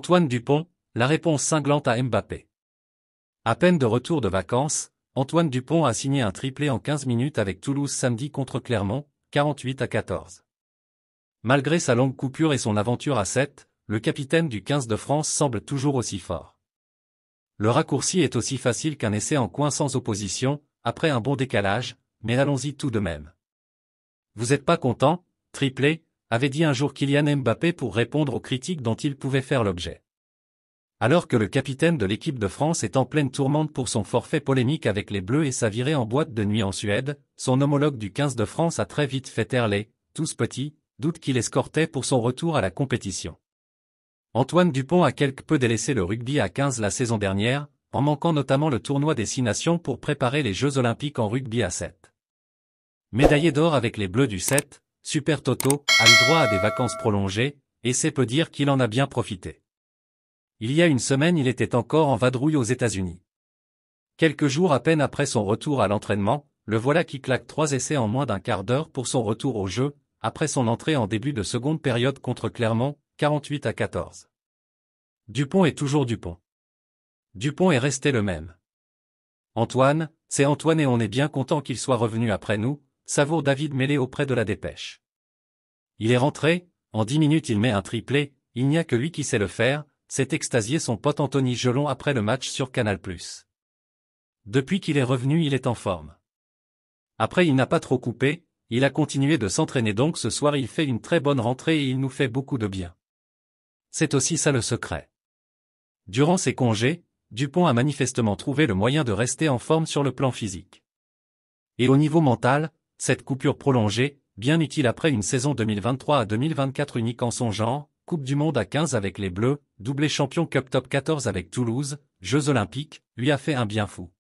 Antoine Dupont, la réponse cinglante à Mbappé. À peine de retour de vacances, Antoine Dupont a signé un triplé en 15 minutes avec Toulouse samedi contre Clermont, 48-14. Malgré sa longue coupure et son aventure à 7, le capitaine du 15 de France semble toujours aussi fort. Le raccourci est aussi facile qu'un essai en coin sans opposition, après un bon décalage, mais allons-y tout de même. Vous êtes pas content, triplé, avait dit un jour Kylian Mbappé pour répondre aux critiques dont il pouvait faire l'objet. Alors que le capitaine de l'équipe de France est en pleine tourmente pour son forfait polémique avec les Bleus et sa virée en boîte de nuit en Suède, son homologue du 15 de France a très vite fait taire les « tous petits » doutes qu'il escortait pour son retour à la compétition. Antoine Dupont a quelque peu délaissé le rugby à 15 la saison dernière, en manquant notamment le tournoi des 6 nations pour préparer les Jeux Olympiques en rugby à 7. Médaillé d'or avec les Bleus du 7, Super Toto a eu droit à des vacances prolongées, et c'est peu dire qu'il en a bien profité. Il y a une semaine il était encore en vadrouille aux États-Unis. Quelques jours à peine après son retour à l'entraînement, le voilà qui claque 3 essais en moins d'un quart d'heure pour son retour au jeu, après son entrée en début de seconde période contre Clermont, 48-14. Dupont est toujours Dupont. Dupont est resté le même. Antoine, c'est Antoine et on est bien content qu'il soit revenu après nous, savoure David Mêlé auprès de La Dépêche. Il est rentré, en 10 minutes il met un triplé, il n'y a que lui qui sait le faire, s'est extasié son pote Anthony Gelon après le match sur Canal+. Depuis qu'il est revenu il est en forme. Après il n'a pas trop coupé, il a continué de s'entraîner donc ce soir il fait une très bonne rentrée et il nous fait beaucoup de bien. C'est aussi ça le secret. Durant ses congés, Dupont a manifestement trouvé le moyen de rester en forme sur le plan physique. Et au niveau mental, cette coupure prolongée, bien utile après une saison 2023 à 2024 unique en son genre, Coupe du Monde à 15 avec les Bleus, doublé champion Cup Top 14 avec Toulouse, Jeux Olympiques, lui a fait un bien fou.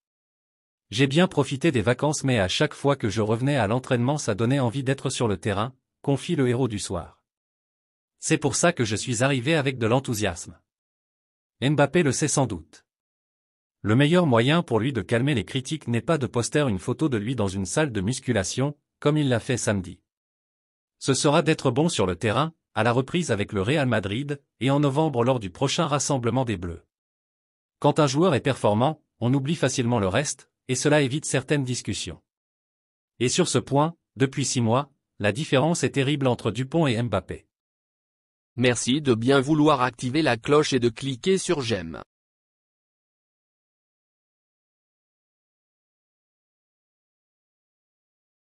J'ai bien profité des vacances mais à chaque fois que je revenais à l'entraînement ça donnait envie d'être sur le terrain, confie le héros du soir. C'est pour ça que je suis arrivé avec de l'enthousiasme. Mbappé le sait sans doute. Le meilleur moyen pour lui de calmer les critiques n'est pas de poster une photo de lui dans une salle de musculation, comme il l'a fait samedi. Ce sera d'être bon sur le terrain, à la reprise avec le Real Madrid, et en novembre lors du prochain rassemblement des Bleus. Quand un joueur est performant, on oublie facilement le reste, et cela évite certaines discussions. Et sur ce point, depuis 6 mois, la différence est terrible entre Dupont et Mbappé. Merci de bien vouloir activer la cloche et de cliquer sur j'aime.